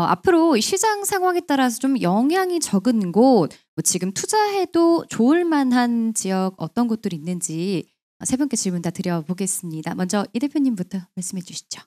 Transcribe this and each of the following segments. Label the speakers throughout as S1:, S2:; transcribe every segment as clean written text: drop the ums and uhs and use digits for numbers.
S1: 앞으로 이 시장 상황에 따라서 좀 영향이 적은 곳, 뭐 지금 투자해도 좋을 만한 지역 어떤 곳들이 있는지 세 분께 질문 다 드려보겠습니다. 먼저 이 대표님부터 말씀해 주시죠.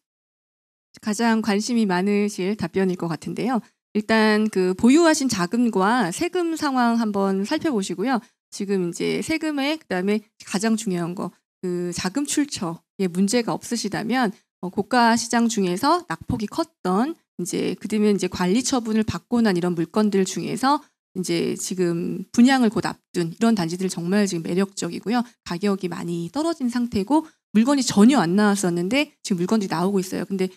S2: 가장 관심이 많으실 답변일 것 같은데요. 일단 그 보유하신 자금과 세금 상황 한번 살펴보시고요. 지금 이제 세금에 그다음에 가장 중요한 거 그 자금 출처에 문제가 없으시다면 고가 시장 중에서 낙폭이 컸던 이제 그다음에 이제 관리 처분을 받고 난 이런 물건들 중에서 이제 지금 분양을 곧 앞둔 이런 단지들 정말 지금 매력적이고요. 가격이 많이 떨어진 상태고 물건이 전혀 안 나왔었는데 지금 물건들이 나오고 있어요. 근데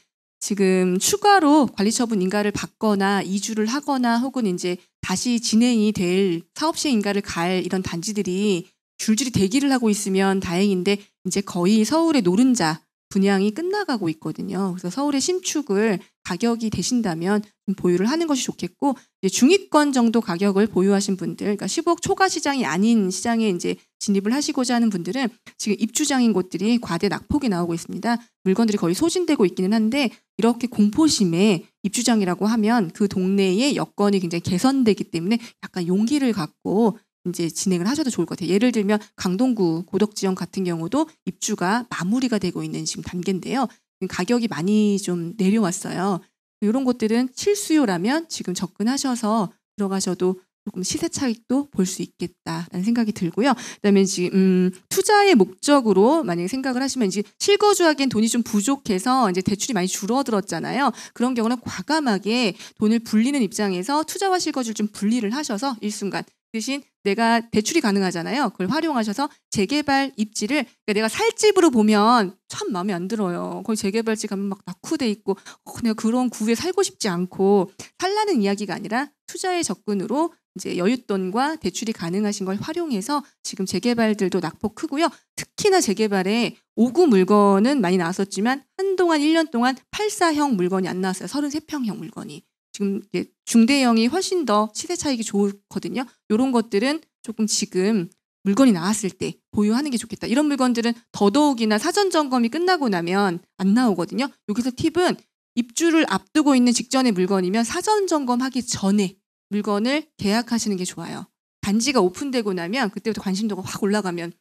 S2: 지금 추가로 관리처분 인가를 받거나 이주를 하거나 혹은 이제 다시 진행이 될 사업 시행 인가를 갈 이런 단지들이 줄줄이 대기를 하고 있으면 다행인데 이제 거의 서울의 노른자 분양이 끝나가고 있거든요. 그래서 서울의 신축을 가격이 되신다면 좀 보유를 하는 것이 좋겠고 이제 중위권 정도 가격을 보유하신 분들, 그러니까 15억 초과 시장이 아닌 시장에 이제 진입을 하시고자 하는 분들은 지금 입주장인 곳들이 과대 낙폭이 나오고 있습니다. 물건들이 거의 소진되고 있기는 한데 이렇게 공포심에 입주장이라고 하면 그 동네의 여건이 굉장히 개선되기 때문에 약간 용기를 갖고 이제 진행을 하셔도 좋을 것 같아요. 예를 들면 강동구 고덕지역 같은 경우도 입주가 마무리가 되고 있는 지금 단계인데요. 가격이 많이 좀 내려왔어요. 이런 것들은 실수요라면 지금 접근하셔서 들어가셔도 조금 시세 차익도 볼 수 있겠다라는 생각이 들고요. 그다음에 지금 투자의 목적으로 만약에 생각을 하시면 이제 실거주하기엔 돈이 좀 부족해서 이제 대출이 많이 줄어들었잖아요. 그런 경우는 과감하게 돈을 불리는 입장에서 투자와 실거주를 좀 분리를 하셔서 일순간 대신 내가 대출이 가능하잖아요. 그걸 활용하셔서 재개발 입지를 그러니까 내가 살 집으로 보면 참 마음에 안 들어요. 거기 재개발지 가면 막 낙후돼 있고 내가 그런 구에 살고 싶지 않고 살라는 이야기가 아니라 투자의 접근으로 이제 여윳돈과 대출이 가능하신 걸 활용해서 지금 재개발들도 낙폭 크고요. 특히나 재개발에 5구 물건은 많이 나왔었지만 한동안 1년 동안 84형 물건이 안 나왔어요. 33평형 물건이. 지금 중대형이 훨씬 더 시세 차익이 좋거든요. 이런 것들은 조금 지금 물건이 나왔을 때 보유하는 게 좋겠다. 이런 물건들은 더더욱이나 사전 점검이 끝나고 나면 안 나오거든요. 여기서 팁은 입주를 앞두고 있는 직전의 물건이면 사전 점검하기 전에 물건을 계약하시는 게 좋아요. 단지가 오픈되고 나면 그때부터 관심도가 확 올라가면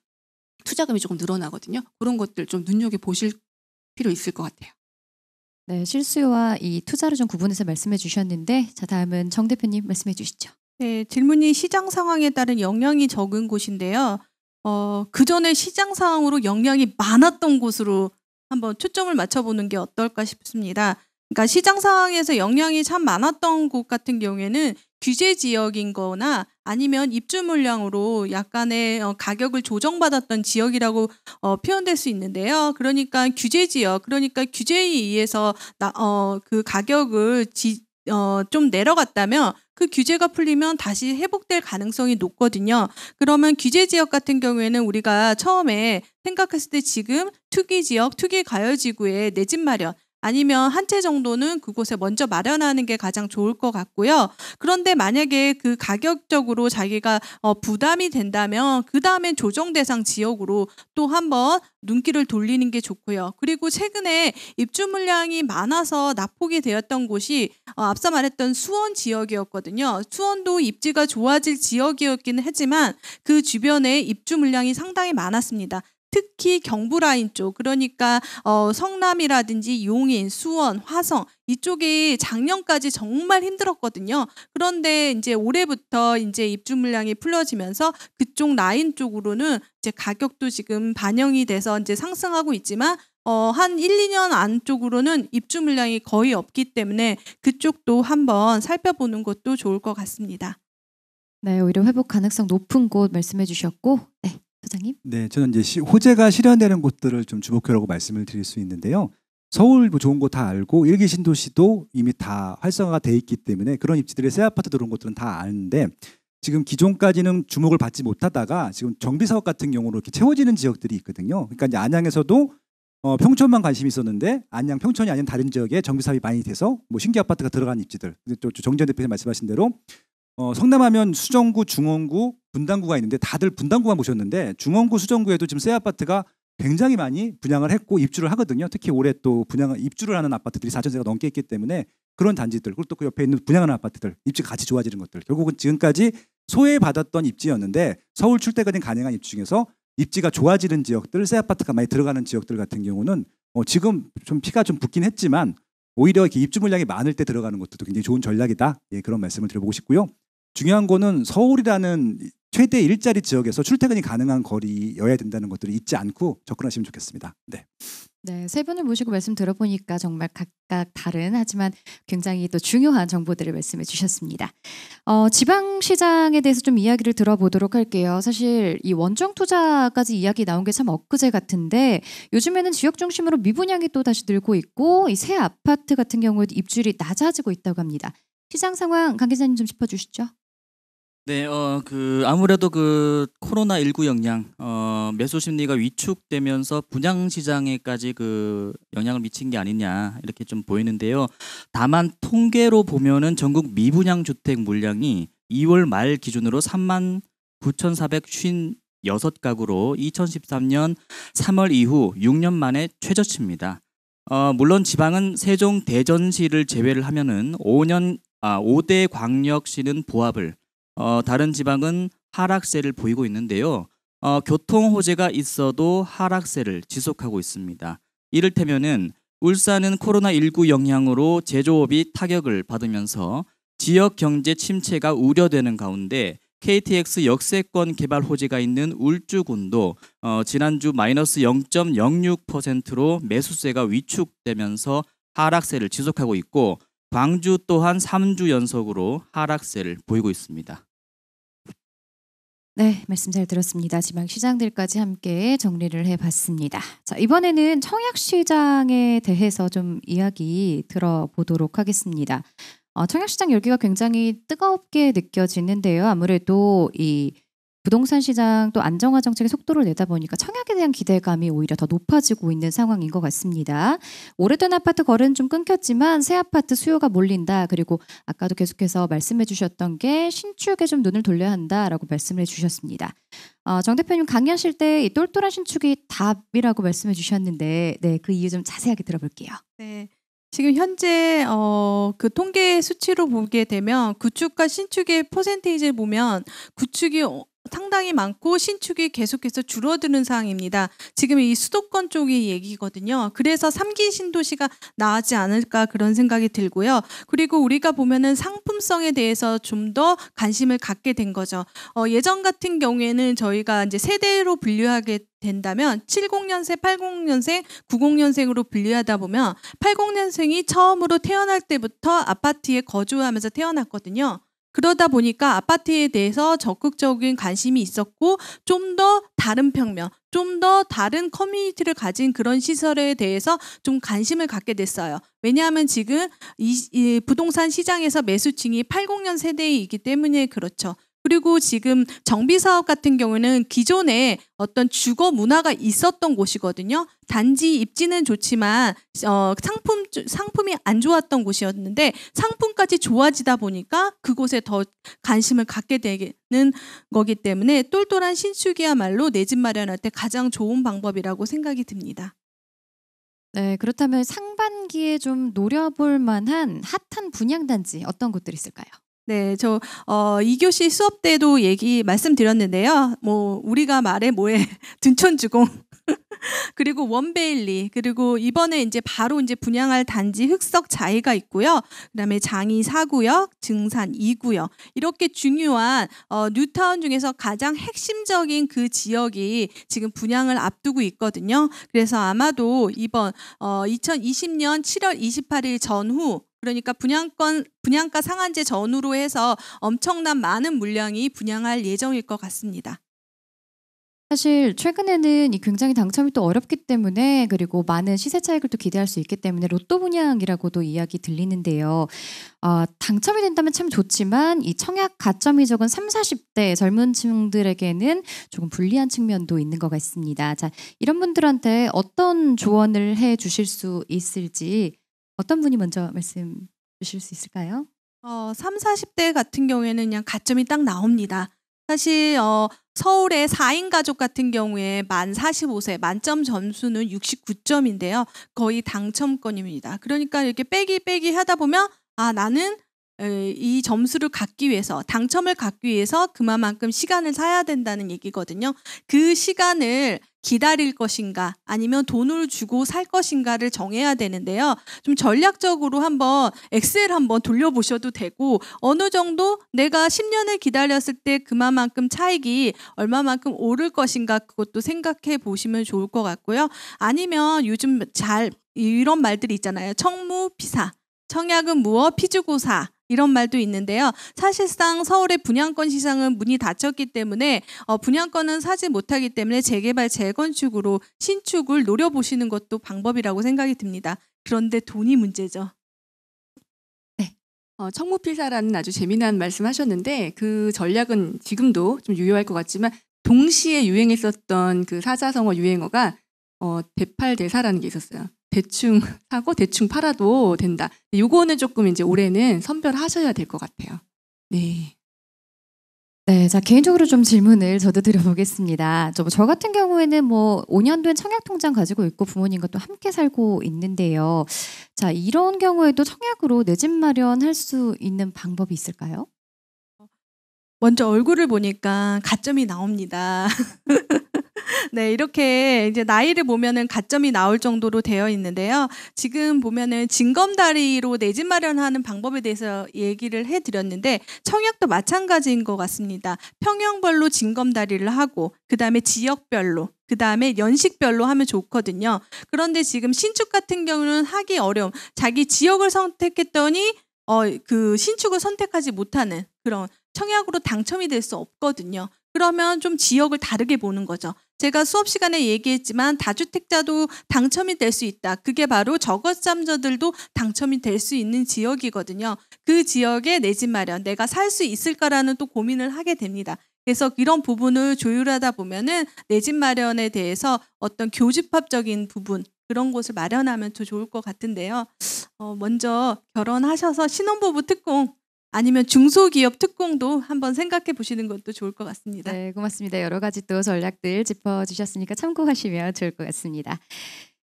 S2: 투자금이 조금 늘어나거든요. 그런 것들 좀 눈여겨보실 필요 있을 것 같아요.
S1: 네, 실수요와 이 투자를 좀 구분해서 말씀해 주셨는데 자 다음은 정 대표님 말씀해 주시죠.
S3: 네, 질문이 시장 상황에 따른 영향이 적은 곳인데요. 그전에 시장 상황으로 영향이 많았던 곳으로 한번 초점을 맞춰보는 게 어떨까 싶습니다. 그러니까 시장 상황에서 영향이 참 많았던 곳 같은 경우에는 규제 지역인 거나 아니면 입주 물량으로 약간의 가격을 조정받았던 지역이라고 표현될 수 있는데요. 그러니까 규제 지역, 그러니까 규제에 의해서 그 가격을 좀 내려갔다면 그 규제가 풀리면 다시 회복될 가능성이 높거든요. 그러면 규제 지역 같은 경우에는 우리가 처음에 생각했을 때 지금 투기 지역, 투기 가열지구에 내 집 마련 아니면 한 채 정도는 그곳에 먼저 마련하는 게 가장 좋을 것 같고요. 그런데 만약에 그 가격적으로 자기가 부담이 된다면 그 다음엔 조정 대상 지역으로 또 한번 눈길을 돌리는 게 좋고요. 그리고 최근에 입주 물량이 많아서 낙폭이 되었던 곳이 앞서 말했던 수원 지역이었거든요. 수원도 입지가 좋아질 지역이었기는 하지만 그 주변에 입주 물량이 상당히 많았습니다. 특히 경부 라인 쪽, 그러니까 성남이라든지 용인, 수원, 화성 이쪽이 작년까지 정말 힘들었거든요. 그런데 이제 올해부터 이제 입주 물량이 풀려지면서 그쪽 라인 쪽으로는 이제 가격도 지금 반영이 돼서 이제 상승하고 있지만 한 1, 2년 안쪽으로는 입주 물량이 거의 없기 때문에 그쪽도 한번 살펴보는 것도 좋을 것 같습니다.
S1: 네, 오히려 회복 가능성 높은 곳 말씀해 주셨고, 네, 소장님.
S4: 네, 저는 이제 호재가 실현되는 곳들을 좀 주목하라고 말씀을 드릴 수 있는데요. 서울 뭐 좋은 곳 다 알고 일기 신도시도 이미 다 활성화가 돼 있기 때문에 그런 입지들의 새 아파트 들어온 곳들은 다 아는데 지금 기존까지는 주목을 받지 못하다가 지금 정비 사업 같은 경우로 이렇게 채워지는 지역들이 있거든요. 그러니까 이제 안양에서도 평촌만 관심이 있었는데 안양 평촌이 아닌 다른 지역에 정비 사업이 많이 돼서 뭐 신규 아파트가 들어간 입지들. 또 정지현 대표님 말씀하신 대로 성남하면 수정구, 중원구, 분당구가 있는데 다들 분당구만 보셨는데 중원구, 수정구에도 지금 새 아파트가 굉장히 많이 분양을 했고 입주를 하거든요. 특히 올해 또 입주를 하는 아파트들이 4,000세가 넘게 있기 때문에 그런 단지들 그리고 또 그 옆에 있는 분양하는 아파트들 입지가 같이 좋아지는 것들 결국은 지금까지 소외받았던 입지였는데 서울 출퇴근이 가능한 입지 중에서 입지가 좋아지는 지역들 새 아파트가 많이 들어가는 지역들 같은 경우는 지금 좀 피가 좀 붓긴 했지만 오히려 이렇게 입주 물량이 많을 때 들어가는 것도 굉장히 좋은 전략이다. 예, 그런 말씀을 드려보고 싶고요. 중요한 거는 서울이라는 최대 일자리 지역에서 출퇴근이 가능한 거리여야 된다는 것들을 잊지 않고 접근하시면 좋겠습니다. 네.
S1: 네, 세 분을 모시고 말씀 들어보니까 정말 각각 다른 하지만 굉장히 또 중요한 정보들을 말씀해 주셨습니다. 지방시장에 대해서 좀 이야기를 들어보도록 할게요. 사실 이 원정 투자까지 이야기 나온 게 참 엊그제 같은데 요즘에는 지역 중심으로 미분양이 또 다시 늘고 있고 이 새 아파트 같은 경우에도 입주율이 낮아지고 있다고 합니다. 시장 상황 강 기자님 좀 짚어주시죠.
S5: 네, 아무래도 그 코로나19 영향, 매수 심리가 위축되면서 분양 시장에까지 그 영향을 미친 게 아니냐 이렇게 좀 보이는데요. 다만 통계로 보면은 전국 미분양 주택 물량이 2월 말 기준으로 39,456가구로 2013년 3월 이후 6년 만에 최저치입니다. 물론 지방은 세종, 대전시를 제외를 하면은 5대 광역시는 보합을 다른 지방은 하락세를 보이고 있는데요. 교통 호재가 있어도 하락세를 지속하고 있습니다. 이를테면은 울산은 코로나19 영향으로 제조업이 타격을 받으면서 지역 경제 침체가 우려되는 가운데 KTX 역세권 개발 호재가 있는 울주군도 지난주 마이너스 0.06%로 매수세가 위축되면서 하락세를 지속하고 있고 광주 또한 3주 연속으로 하락세를 보이고 있습니다.
S1: 네, 말씀 잘 들었습니다. 지방 시장들까지 함께 정리를 해봤습니다. 자, 이번에는 청약시장에 대해서 좀 이야기 들어보도록 하겠습니다. 청약시장 열기가 굉장히 뜨겁게 느껴지는데요. 아무래도 이 부동산 시장 또 안정화 정책의 속도를 내다 보니까 청약에 대한 기대감이 오히려 더 높아지고 있는 상황인 것 같습니다. 오래된 아파트 거래는 좀 끊겼지만 새 아파트 수요가 몰린다. 그리고 아까도 계속해서 말씀해 주셨던 게 신축에 좀 눈을 돌려야 한다라고 말씀을 해 주셨습니다. 정 대표님 강의하실 때 이 똘똘한 신축이 답이라고 말씀해 주셨는데 네, 그 이유 좀 자세하게 들어볼게요.
S3: 네. 지금 현재 그 통계 수치로 보게 되면 구축과 신축의 퍼센테이지를 보면 구축이 상당히 많고 신축이 계속해서 줄어드는 상황입니다. 지금 이 수도권 쪽의 얘기거든요. 그래서 3기 신도시가 나오지 않을까 그런 생각이 들고요. 그리고 우리가 보면은 상품성에 대해서 좀 더 관심을 갖게 된 거죠. 예전 같은 경우에는 저희가 이제 세대로 분류하게 된다면 70년생, 80년생, 90년생으로 분류하다 보면 80년생이 처음으로 태어날 때부터 아파트에 거주하면서 태어났거든요. 그러다 보니까 아파트에 대해서 적극적인 관심이 있었고 좀 더 다른 평면, 좀 더 다른 커뮤니티를 가진 그런 시설에 대해서 좀 관심을 갖게 됐어요. 왜냐하면 지금 이 부동산 시장에서 매수층이 80년 세대이기 때문에 그렇죠. 그리고 지금 정비사업 같은 경우는 기존에 어떤 주거 문화가 있었던 곳이거든요. 단지 입지는 좋지만 상품이 안 좋았던 곳이었는데 상품까지 좋아지다 보니까 그곳에 더 관심을 갖게 되는 거기 때문에 똘똘한 신축이야말로 내 집 마련할 때 가장 좋은 방법이라고 생각이 듭니다.
S1: 네, 그렇다면 상반기에 좀 노려볼 만한 핫한 분양단지 어떤 곳들이 있을까요?
S3: 네, 저 2교시 수업 때도 말씀드렸는데요. 뭐 우리가 말해 뭐해 둔촌주공 그리고 원베일리 그리고 이번에 이제 바로 이제 분양할 단지 흑석 자이가 있고요. 그다음에 장이 4구역, 증산 2구역 이렇게 중요한 뉴타운 중에서 가장 핵심적인 그 지역이 지금 분양을 앞두고 있거든요. 그래서 아마도 이번 2020년 7월 28일 전후 그러니까 분양가 상한제 전후로 해서 엄청난 많은 물량이 분양할 예정일 것 같습니다.
S1: 사실 최근에는 이 굉장히 당첨이 또 어렵기 때문에 그리고 많은 시세 차익을 또 기대할 수 있기 때문에 로또 분양이라고도 이야기 들리는데요. 당첨이 된다면 참 좋지만 이 청약 가점이 적은 30, 40대 젊은 층들에게는 조금 불리한 측면도 있는 것 같습니다. 자, 이런 분들한테 어떤 조언을 해 주실 수 있을지 어떤 분이 먼저 말씀 주실 수 있을까요?
S3: 30, 40대 같은 경우에는 그냥 가점이 딱 나옵니다. 사실 서울의 4인 가족 같은 경우에 만 45세 만점 점수는 69점인데요. 거의 당첨권입니다. 그러니까 이렇게 빼기 하다 보면 나는 이 점수를 갖기 위해서 당첨을 갖기 위해서 그만큼 시간을 사야 된다는 얘기거든요. 그 시간을 기다릴 것인가 아니면 돈을 주고 살 것인가를 정해야 되는데요. 좀 전략적으로 한번 엑셀 한번 돌려보셔도 되고 어느 정도 내가 10년을 기다렸을 때 그만큼 차익이 얼마만큼 오를 것인가 그것도 생각해 보시면 좋을 것 같고요. 아니면 요즘 이런 말들이 있잖아요. 청무피사, 청약은 무엇 피주고사 이런 말도 있는데요. 사실상 서울의 분양권 시장은 문이 닫혔기 때문에 분양권은 사지 못하기 때문에 재개발, 재건축으로 신축을 노려보시는 것도 방법이라고 생각이 듭니다. 그런데 돈이 문제죠.
S1: 네.
S2: 청무필사라는 아주 재미난 말씀하셨는데 그 전략은 지금도 좀 유효할 것 같지만 동시에 유행했었던 그 사자성어 유행어가 대팔대사라는 게 있었어요. 대충 사고 대충 팔아도 된다. 요거는 조금 이제 올해는 선별하셔야 될 것 같아요. 네.
S1: 네, 자 개인적으로 좀 질문을 저도 드려보겠습니다. 저 같은 경우에는 5년 된 청약 통장 가지고 있고 부모님과 또 함께 살고 있는데요. 자 이런 경우에도 청약으로 내 집 마련할 수 있는 방법이 있을까요?
S3: 먼저 얼굴을 보니까 가점이 나옵니다. 네, 이렇게 이제 나이를 보면은 가점이 나올 정도로 되어 있는데요. 지금 보면은 징검다리로 내 집 마련하는 방법에 대해서 얘기를 해드렸는데 청약도 마찬가지인 것 같습니다. 평형별로 징검다리를 하고 그 다음에 지역별로 그 다음에 연식별로 하면 좋거든요. 그런데 지금 신축 같은 경우는 하기 어려움. 자기 지역을 선택했더니 그 신축을 선택하지 못하는 그런 청약으로 당첨이 될 수 없거든요. 그러면 좀 지역을 다르게 보는 거죠. 제가 수업 시간에 얘기했지만 다주택자도 당첨이 될 수 있다. 그게 바로 저거점자들도 당첨이 될 수 있는 지역이거든요. 그 지역에 내 집 마련, 내가 살 수 있을까라는 또 고민을 하게 됩니다. 그래서 이런 부분을 조율하다 보면은 내 집 마련에 대해서 어떤 교집합적인 부분 그런 곳을 마련하면 더 좋을 것 같은데요. 먼저 결혼하셔서 신혼부부 특공 아니면 중소기업 특공도 한번 생각해 보시는 것도 좋을 것 같습니다.
S1: 네, 고맙습니다. 여러 가지 또 전략들 짚어주셨으니까 참고하시면 좋을 것 같습니다.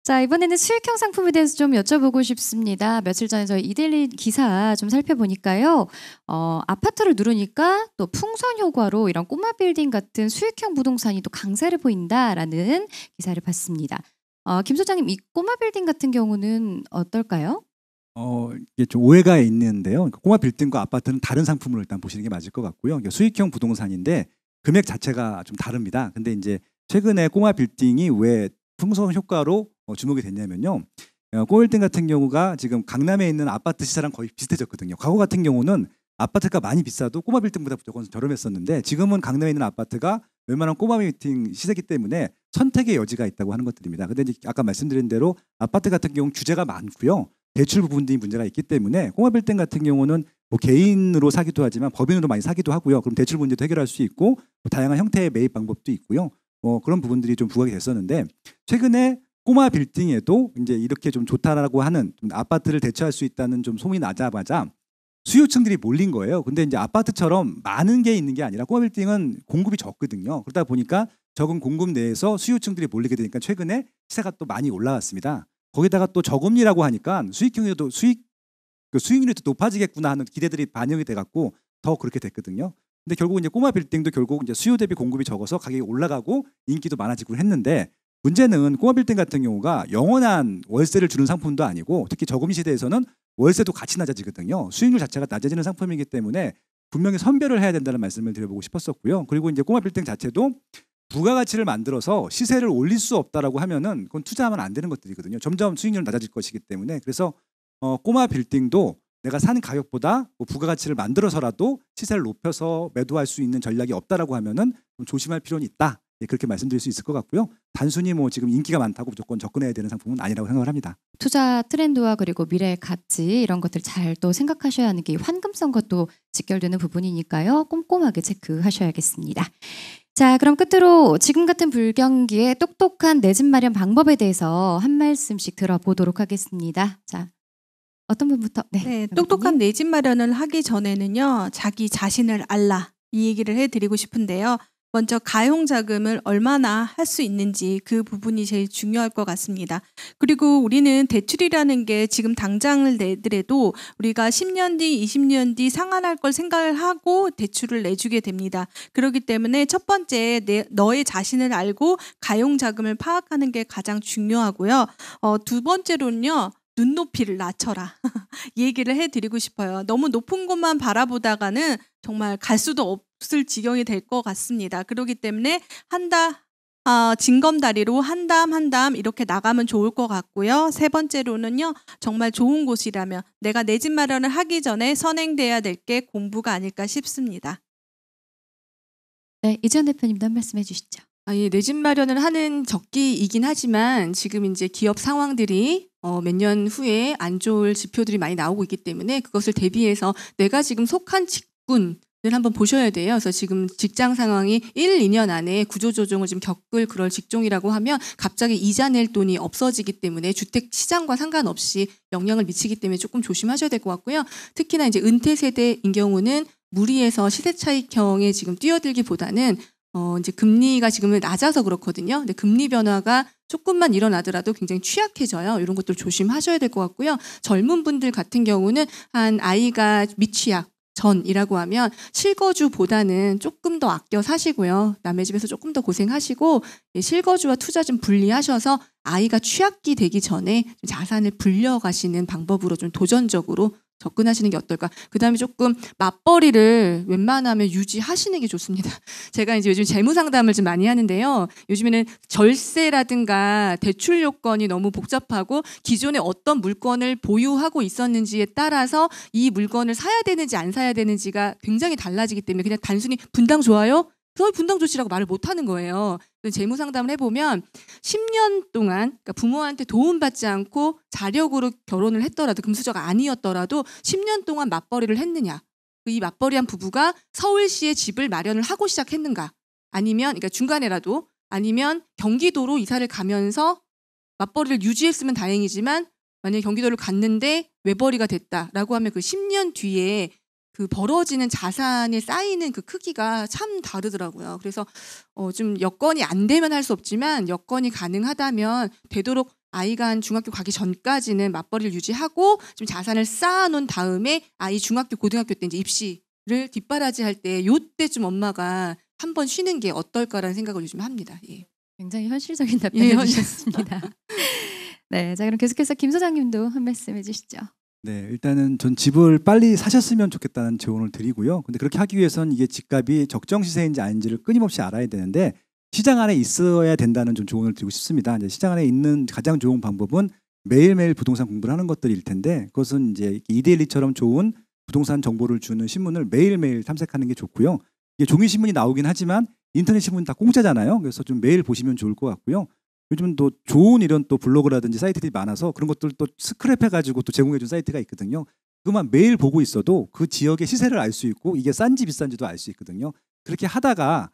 S1: 자, 이번에는 수익형 상품에 대해서 좀 여쭤보고 싶습니다. 며칠 전에 저희 이데일리 기사 좀 살펴보니까요. 아파트를 누르니까 또 풍선 효과로 이런 꼬마 빌딩 같은 수익형 부동산이 또 강세를 보인다라는 기사를 봤습니다. 김 소장님, 이 꼬마 빌딩 같은 경우는 어떨까요?
S4: 이게 좀 오해가 있는데요. 꼬마 빌딩과 아파트는 다른 상품으로 일단 보시는 게 맞을 것 같고요. 수익형 부동산인데 금액 자체가 좀 다릅니다. 근데 이제 최근에 꼬마 빌딩이 왜 풍선 효과로 주목이 됐냐면요. 꼬마 빌딩 같은 경우가 지금 강남에 있는 아파트 시세랑 거의 비슷해졌거든요. 과거 같은 경우는 아파트가 많이 비싸도 꼬마 빌딩보다 무조건 저렴했었는데 지금은 강남에 있는 아파트가 웬만한 꼬마 빌딩 시세기 때문에 선택의 여지가 있다고 하는 것들입니다. 근데 이제 아까 말씀드린 대로 아파트 같은 경우는 규제가 많고요. 대출 부분들이 문제가 있기 때문에 꼬마 빌딩 같은 경우는 개인으로 사기도 하지만 법인으로 많이 사기도 하고요. 그럼 대출 문제도 해결할 수 있고 다양한 형태의 매입 방법도 있고요. 그런 부분들이 좀 부각이 됐었는데 최근에 꼬마 빌딩에도 이제 이렇게 좀 좋다라고 하는 좀 아파트를 대체할 수 있다는 좀 소문이 나자마자 수요층들이 몰린 거예요. 근데 이제 아파트처럼 많은 게 있는 게 아니라 꼬마 빌딩은 공급이 적거든요. 그러다 보니까 적은 공급 내에서 수요층들이 몰리게 되니까 최근에 시세가 또 많이 올라갔습니다. 거기다가 또 저금리라고 하니까 수익률도 수익률이 더 높아지겠구나 하는 기대들이 반영이 돼갖고 더 그렇게 됐거든요. 근데 결국 이제 꼬마 빌딩도 결국 이제 수요 대비 공급이 적어서 가격이 올라가고 인기도 많아지고 했는데 문제는 꼬마 빌딩 같은 경우가 영원한 월세를 주는 상품도 아니고 특히 저금리 시대에서는 월세도 같이 낮아지거든요. 수익률 자체가 낮아지는 상품이기 때문에 분명히 선별을 해야 된다는 말씀을 드려보고 싶었었고요. 그리고 이제 꼬마 빌딩 자체도 부가가치를 만들어서 시세를 올릴 수 없다라고 하면은 그건 투자하면 안 되는 것들이거든요. 점점 수익률은 낮아질 것이기 때문에 그래서 꼬마 빌딩도 내가 사는 가격보다 부가가치를 만들어서라도 시세를 높여서 매도할 수 있는 전략이 없다라고 하면은 좀 조심할 필요는 있다. 그렇게 말씀드릴 수 있을 것 같고요. 단순히 지금 인기가 많다고 무조건 접근해야 되는 상품은 아니라고 생각을 합니다.
S1: 투자 트렌드와 그리고 미래의 가치 이런 것들 잘 또 생각하셔야 하는 게 환금성과 또 직결되는 부분이니까요. 꼼꼼하게 체크하셔야겠습니다. 자, 그럼 끝으로 지금 같은 불경기에 똑똑한 내 집 마련 방법에 대해서 한 말씀씩 들어보도록 하겠습니다. 자, 어떤 분부터?
S3: 네, 똑똑한 내 집 마련을 하기 전에는요. 자기 자신을 알라 이 얘기를 해드리고 싶은데요. 먼저 가용자금을 얼마나 할 수 있는지 그 부분이 제일 중요할 것 같습니다. 그리고 우리는 대출이라는 게 지금 당장을 내더라도 우리가 10년 뒤, 20년 뒤 상환할 걸 생각을 하고 대출을 내주게 됩니다. 그렇기 때문에 첫 번째 너의 자신을 알고 가용자금을 파악하는 게 가장 중요하고요. 두 번째로는요. 눈높이를 낮춰라. 이 얘기를 해드리고 싶어요. 너무 높은 곳만 바라보다가는 정말 갈 수도 없을 지경이 될 것 같습니다. 그렇기 때문에 징검다리로 한 담 한 담 이렇게 나가면 좋을 것 같고요. 세 번째로는요. 정말 좋은 곳이라면 내가 내 집 마련을 하기 전에 선행돼야 될 게 공부가 아닐까 싶습니다.
S1: 네, 이지연 대표님도 한 말씀 해주시죠.
S2: 예, 내 집 마련을 하는 적기이긴 하지만 지금 이제 기업 상황들이 몇 년 후에 안 좋을 지표들이 많이 나오고 있기 때문에 그것을 대비해서 내가 지금 속한 직군을 한번 보셔야 돼요. 그래서 지금 직장 상황이 1, 2년 안에 구조조정을 좀 겪을 그럴 직종이라고 하면 갑자기 이자 낼 돈이 없어지기 때문에 주택 시장과 상관없이 영향을 미치기 때문에 조금 조심하셔야 될 것 같고요. 특히나 이제 은퇴 세대인 경우는 무리해서 시세 차익형에 지금 뛰어들기보다는 이제 금리가 지금은 낮아서 그렇거든요. 근데 금리 변화가 조금만 일어나더라도 굉장히 취약해져요. 이런 것들 조심하셔야 될 것 같고요. 젊은 분들 같은 경우는 한 아이가 미취학 전이라고 하면 실거주보다는 조금 더 아껴 사시고요. 남의 집에서 조금 더 고생하시고 실거주와 투자 좀 분리하셔서 아이가 취학기 되기 전에 좀 자산을 불려가시는 방법으로 좀 도전적으로 접근하시는 게 어떨까. 그다음에 조금 맞벌이를 웬만하면 유지하시는 게 좋습니다. 제가 이제 요즘 재무 상담을 좀 많이 하는데요. 요즘에는 절세라든가 대출 요건이 너무 복잡하고 기존에 어떤 물건을 보유하고 있었는지에 따라서 이 물건을 사야 되는지 안 사야 되는지가 굉장히 달라지기 때문에 그냥 단순히 분당 좋아요? 저희 분당 좋지라고 말을 못 하는 거예요. 재무 상담을 해보면 10년 동안 그러니까 부모한테 도움받지 않고 자력으로 결혼을 했더라도 금수저가 아니었더라도 10년 동안 맞벌이를 했느냐. 이 맞벌이한 부부가 서울시에 집을 마련을 하고 시작했는가. 아니면 그러니까 중간에라도 아니면 경기도로 이사를 가면서 맞벌이를 유지했으면 다행이지만 만약에 경기도를 갔는데 외벌이가 됐다라고 하면 그 10년 뒤에 그 벌어지는 자산에 쌓이는 그 크기가 참 다르더라고요. 그래서 좀 여건이 안 되면 할 수 없지만 여건이 가능하다면 되도록 아이가 한 중학교 가기 전까지는 맞벌이를 유지하고 좀 자산을 쌓아놓은 다음에 아이 중학교 고등학교 때 이제 입시를 뒷바라지 할 때 요때 좀 엄마가 한번 쉬는 게 어떨까라는 생각을 요즘 합니다. 예.
S1: 굉장히 현실적인 답변을 주셨습니다. 네, 자 그럼 계속해서 김 소장님도 한 말씀 해주시죠.
S4: 네, 일단은 전 집을 빨리 사셨으면 좋겠다는 조언을 드리고요. 근데 그렇게 하기 위해서는 이게 집값이 적정 시세인지 아닌지를 끊임없이 알아야 되는데 시장 안에 있어야 된다는 좀 조언을 드리고 싶습니다. 이제 시장 안에 있는 가장 좋은 방법은 매일매일 부동산 공부를 하는 것들일 텐데 그것은 이제 이데일리처럼 좋은 부동산 정보를 주는 신문을 매일매일 탐색하는 게 좋고요. 이게 종이 신문이 나오긴 하지만 인터넷 신문 다 공짜잖아요. 그래서 좀 매일 보시면 좋을 것 같고요. 요즘 또 좋은 이런 또 블로그라든지 사이트들이 많아서 그런 것들 또 스크랩해가지고 또 제공해준 사이트가 있거든요. 그것만 매일 보고 있어도 그 지역의 시세를 알 수 있고 이게 싼지 비싼지도 알 수 있거든요. 그렇게 하다가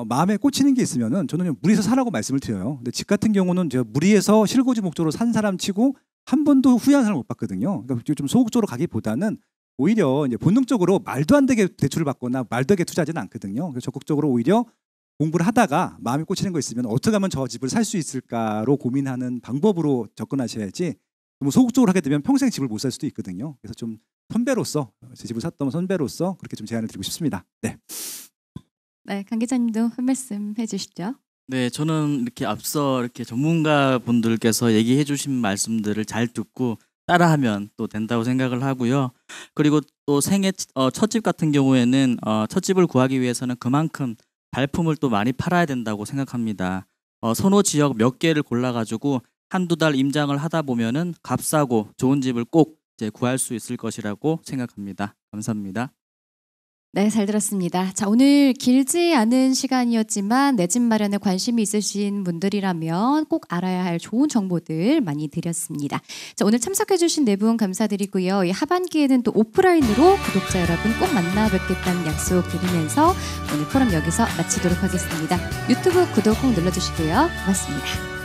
S4: 마음에 꽂히는 게 있으면은 저는 무리해서 사라고 말씀을 드려요. 근데 집 같은 경우는 제가 무리해서 실거주 목적으로 산 사람 치고 한 번도 후회한 사람 못 봤거든요. 그러니까 좀 소극적으로 가기보다는 오히려 이제 본능적으로 말도 안 되게 대출을 받거나 말도 안 되게 투자하지는 않거든요. 그래서 적극적으로 오히려 공부를 하다가 마음에 꽂히는 거 있으면 어떻게 하면 저 집을 살 수 있을까로 고민하는 방법으로 접근하셔야지 너무 소극적으로 하게 되면 평생 집을 못 살 수도 있거든요. 그래서 좀 선배로서 제 집을 샀던 선배로서 그렇게 좀 제안을 드리고 싶습니다. 네.
S1: 네, 강 기자님도 한 말씀 해주시죠.
S5: 네, 저는 이렇게 앞서 이렇게 전문가 분들께서 얘기해 주신 말씀들을 잘 듣고 따라하면 또 된다고 생각을 하고요. 그리고 또 생애 첫 집 같은 경우에는 첫 집을 구하기 위해서는 그만큼 발품을 또 많이 팔아야 된다고 생각합니다. 선호 지역 몇 개를 골라가지고 한두 달 임장을 하다 보면은 값싸고 좋은 집을 꼭 이제 구할 수 있을 것이라고 생각합니다. 감사합니다.
S1: 네, 잘 들었습니다. 자, 오늘 길지 않은 시간이었지만 내 집 마련에 관심이 있으신 분들이라면 꼭 알아야 할 좋은 정보들 많이 드렸습니다. 자, 오늘 참석해주신 네 분 감사드리고요. 이 하반기에는 또 오프라인으로 구독자 여러분 꼭 만나 뵙겠다는 약속 드리면서 오늘 포럼 여기서 마치도록 하겠습니다. 유튜브 구독 꼭 눌러주시고요. 고맙습니다.